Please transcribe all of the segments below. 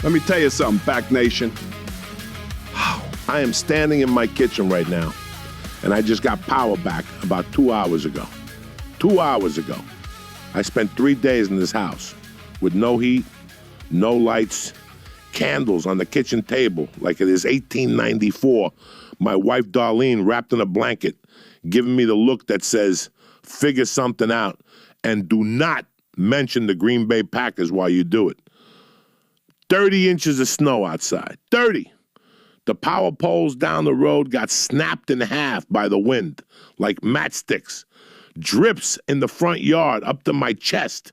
Let me tell you something, Pack Nation. I am standing in my kitchen right now, and I just got power back about 2 hours ago. 2 hours ago. I spent 3 days in this house with no heat, no lights, candles on the kitchen table like it is 1894. My wife, Darlene, wrapped in a blanket, giving me the look that says, figure something out, and do not mention the Green Bay Packers while you do it. 30 inches of snow outside. 30. The power poles down the road got snapped in half by the wind like matchsticks. Drips in the front yard up to my chest.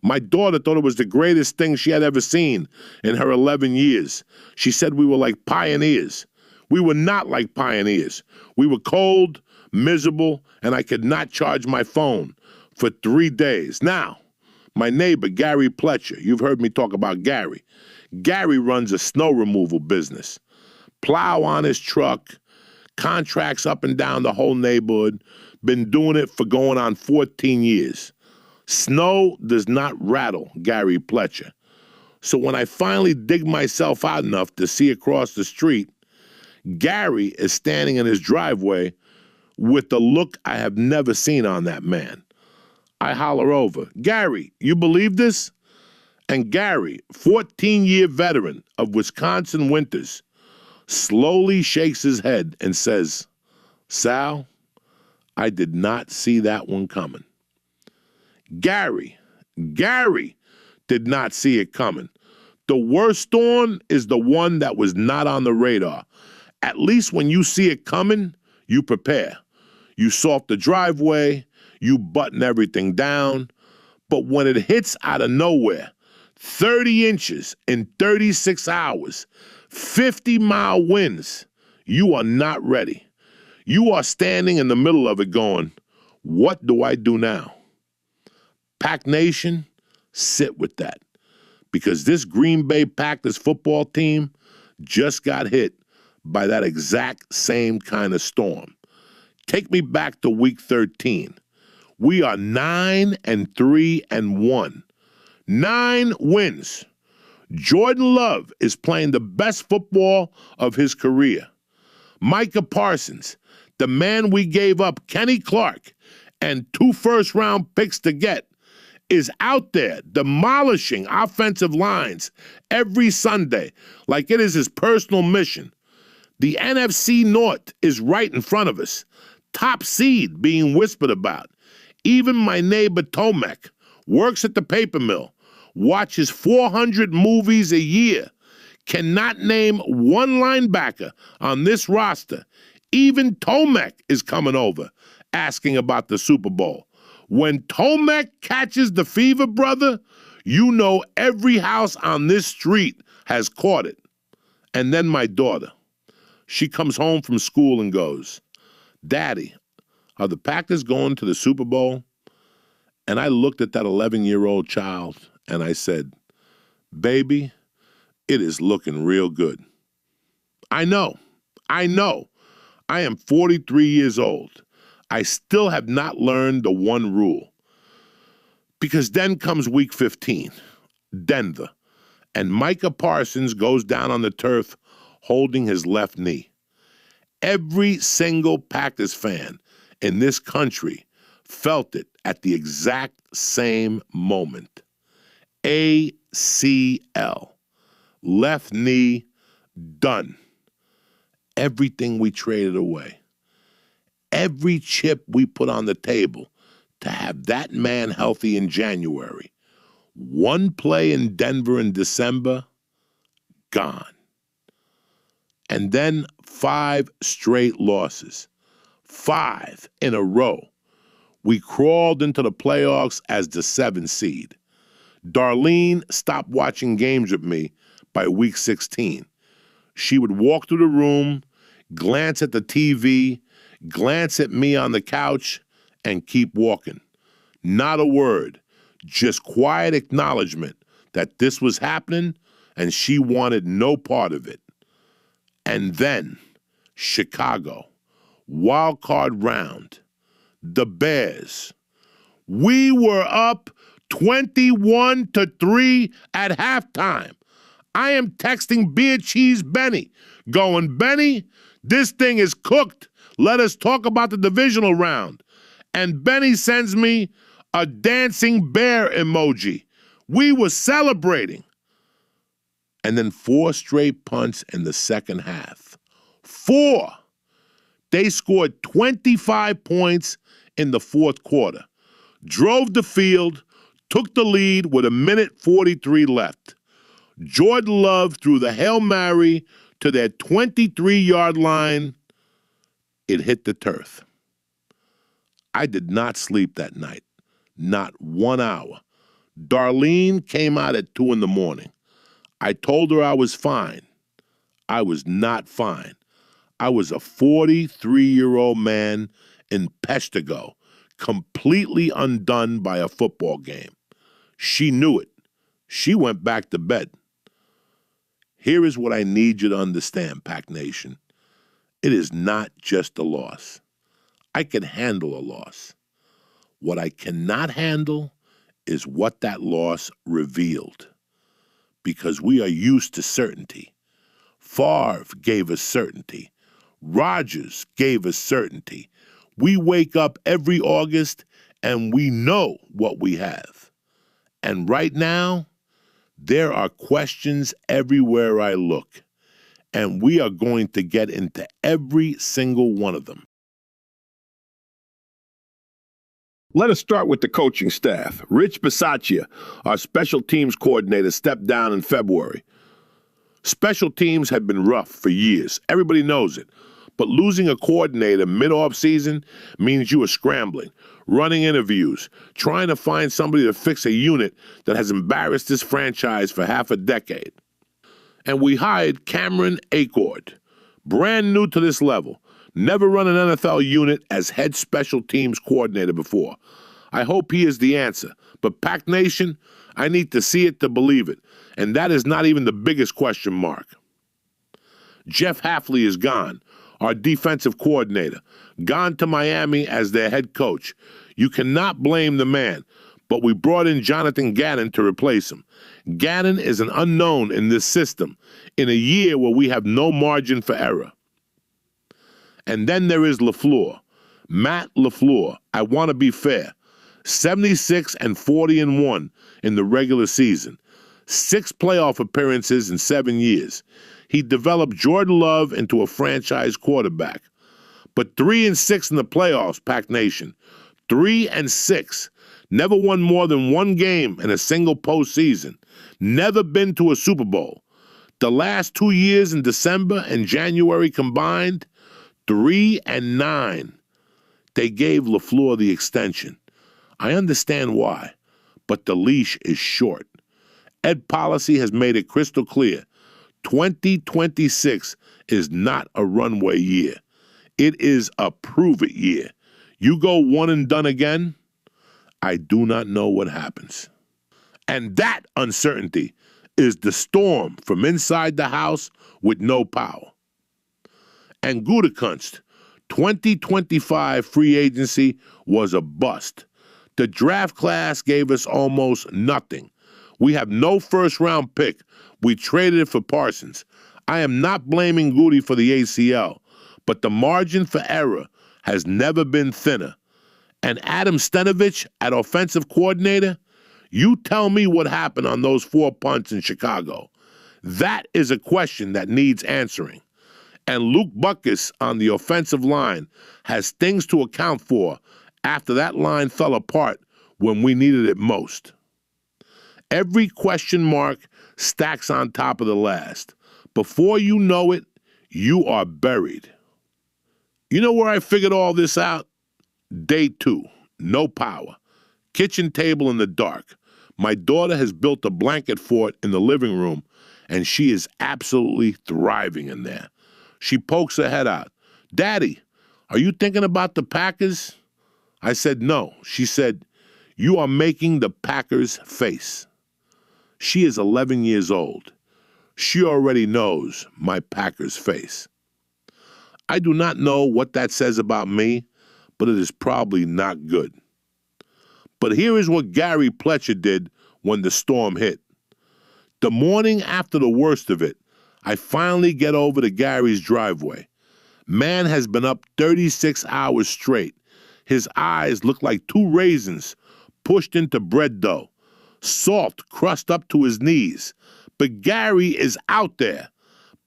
My daughter thought it was the greatest thing she had ever seen in her 11 years. She said we were like pioneers. We were not like pioneers. We were cold, miserable, and I could not charge my phone for 3 days. Now, my neighbor, Gary Pletcher, you've heard me talk about Gary. Gary runs a snow removal business. Plow on his truck, contracts up and down the whole neighborhood, been doing it for going on 14 years. Snow does not rattle Gary Pletcher. So when I finally dig myself out enough to see across the street, Gary is standing in his driveway with the look I have never seen on that man. I holler over, Gary, you believe this? And Gary, 14-year veteran of Wisconsin winters, slowly shakes his head and says, Sal, I did not see that one coming. Gary did not see it coming. The worst storm is the one that was not on the radar. At least when you see it coming, you prepare. You salt the driveway, you button everything down. But when it hits out of nowhere, 30 inches in 36 hours, 50-mile winds, you are not ready. You are standing in the middle of it going, what do I do now? Pack Nation, sit with that. Because this Green Bay Packers football team just got hit by that exact same kind of storm. Take me back to week 13. We are 9-3-1. 9 wins. Jordan Love is playing the best football of his career. Micah Parsons, the man we gave up Kenny Clark and 2 first-round picks to get, is out there demolishing offensive lines every Sunday like it is his personal mission. The NFC North is right in front of us. Top seed being whispered about. Even my neighbor Tomek works at the paper mill, watches 400 movies a year, cannot name one linebacker on this roster. Even Tomek is coming over, asking about the Super Bowl. When Tomek catches the fever, brother, you know every house on this street has caught it. And then my daughter, she comes home from school and goes, Daddy, are the Packers going to the Super Bowl? And I looked at that 11-year-old child and I said, baby, it is looking real good. I know. I am 43 years old. I still have not learned the one rule. Because then comes week 15, Denver, and Micah Parsons goes down on the turf holding his left knee. Every single Packers fan in this country felt it at the exact same moment. ACL. Left knee, done. Everything we traded away. Every chip we put on the table to have that man healthy in January. One play in Denver in December, gone. And then 5 straight losses. 5 in a row. We crawled into the playoffs as the 7th seed. Darlene stopped watching games with me by week 16. She would walk through the room, glance at the TV, glance at me on the couch, and keep walking. Not a word, just quiet acknowledgement that this was happening and she wanted no part of it. And then, Chicago, wild card round, the Bears. We were up 21-3 at halftime. I am texting Beer Cheese Benny, going, Benny, this thing is cooked. Let us talk about the divisional round. And Benny sends me a dancing bear emoji. We were celebrating. And then 4 straight punts in the second half. 4. They scored 25 points in the fourth quarter, drove the field, took the lead with 1:43 left. Jordan Love threw the Hail Mary to their 23-yard line. It hit the turf. I did not sleep that night, not 1 hour. Darlene came out at 2 in the morning. I told her I was fine. I was not fine. I was a 43-year-old man in Peshtigo, completely undone by a football game. She knew it. She went back to bed. Here is what I need you to understand, Pack Nation. It is not just a loss. I can handle a loss. What I cannot handle is what that loss revealed, because we are used to certainty. Favre gave us certainty. Rodgers gave us certainty. We wake up every August and we know what we have. And right now, there are questions everywhere I look, and we are going to get into every single one of them. Let us start with the coaching staff. Rich Bisaccia, our special teams coordinator, stepped down in February. Special teams have been rough for years. Everybody knows it. But losing a coordinator mid-off season means you are scrambling, running interviews, trying to find somebody to fix a unit that has embarrassed this franchise for half a decade. And we hired Cameron Acord, brand new to this level, never run an NFL unit as head special teams coordinator before. I hope he is the answer. But Pack Nation, I need to see it to believe it. And that is not even the biggest question mark. Jeff Hafley is gone, our defensive coordinator, gone to Miami as their head coach. You cannot blame the man, but we brought in Jonathan Gannon to replace him. Gannon is an unknown in this system in a year where we have no margin for error. And then there is LaFleur, Matt LaFleur. I want to be fair. 76-40-1 in the regular season. 6 playoff appearances in 7 years. He developed Jordan Love into a franchise quarterback. But 3-6 in the playoffs, Pack Nation. 3-6. Never won more than 1 game in a single postseason. Never been to a Super Bowl. The last 2 years in December and January combined, 3-9. They gave LaFleur the extension. I understand why, but the leash is short. Ed Policy has made it crystal clear. 2026 is not a runway year. It is a prove-it year. You go one and done again, I do not know what happens. And that uncertainty is the storm from inside the house with no power. And Gutekunst, 2025 free agency was a bust. The draft class gave us almost nothing. We have no first-round pick. We traded it for Parsons. I am not blaming Goody for the ACL, but the margin for error has never been thinner. And Adam Stenovich at offensive coordinator, you tell me what happened on those 4 punts in Chicago. That is a question that needs answering. And Luke Buckus on the offensive line has things to account for after that line fell apart when we needed it most. Every question mark stacks on top of the last. Before you know it, you are buried. You know where I figured all this out? Day 2, no power. Kitchen table in the dark. My daughter has built a blanket fort in the living room, and she is absolutely thriving in there. She pokes her head out. Daddy, are you thinking about the Packers? I said, no. She said, you are making the Packers face. She is 11 years old. She already knows my Packers face. I do not know what that says about me, but it is probably not good. But here is what Gary Pletcher did when the storm hit. The morning after the worst of it, I finally get over to Gary's driveway. Man has been up 36 hours straight. His eyes look like two raisins pushed into bread dough, salt crust up to his knees. But Gary is out there.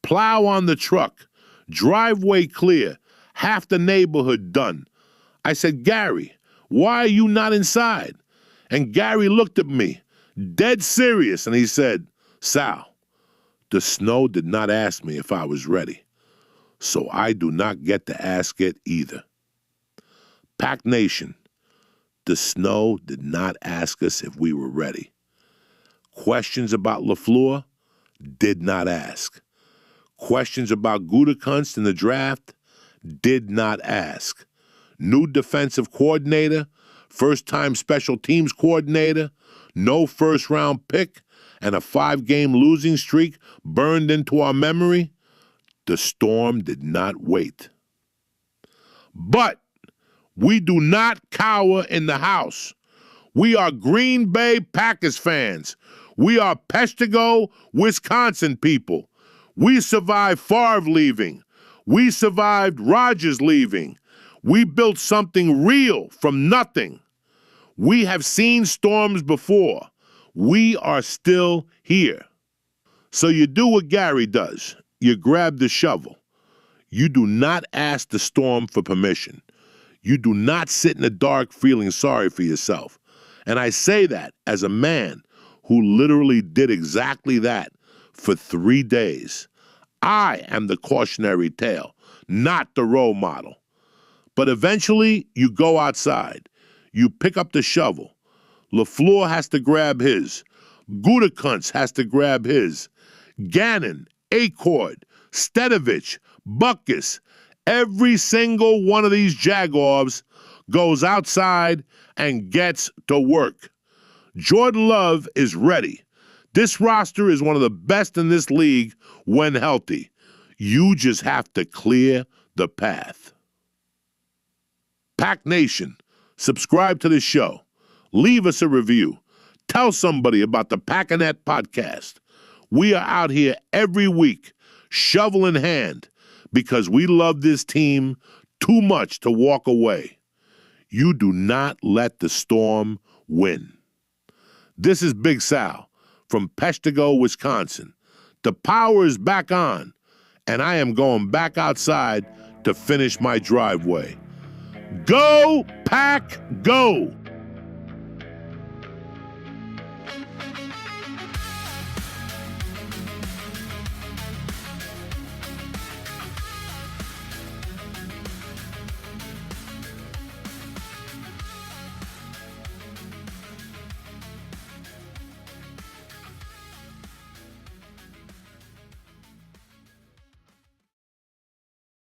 Plow on the truck, driveway clear, half the neighborhood done. I said, Gary, why are you not inside? And Gary looked at me, dead serious, and he said, Sal, the snow did not ask me if I was ready, so I do not get to ask it either. Pack Nation, the snow did not ask us if we were ready. Questions about LaFleur did not ask. Questions about Gutekunst in the draft did not ask. New defensive coordinator, first-time special teams coordinator, no first-round pick, and a 5-game losing streak burned into our memory. The storm did not wait. But we do not cower in the house. We are Green Bay Packers fans. We are Peshtigo, Wisconsin people. We survived Favre leaving. We survived Rodgers leaving. We built something real from nothing. We have seen storms before. We are still here. So you do what Gary does. You grab the shovel. You do not ask the storm for permission. You do not sit in the dark feeling sorry for yourself. And I say that as a man who literally did exactly that for 3 days. I am the cautionary tale, not the role model. But eventually, you go outside. You pick up the shovel. LaFleur has to grab his. Gutekunst has to grab his. Gannon, Acord, Stedovich, Butkus, every single one of these Jaguars goes outside and gets to work. Jordan Love is ready. This roster is one of the best in this league when healthy. You just have to clear the path. Pack Nation, subscribe to the show. Leave us a review. Tell somebody about the Packernet podcast. We are out here every week, shovel in hand, because we love this team too much to walk away. You do not let the storm win. This is Big Sal from Peshtigo, Wisconsin. The power is back on, and I am going back outside to finish my driveway. Go, Pack, go!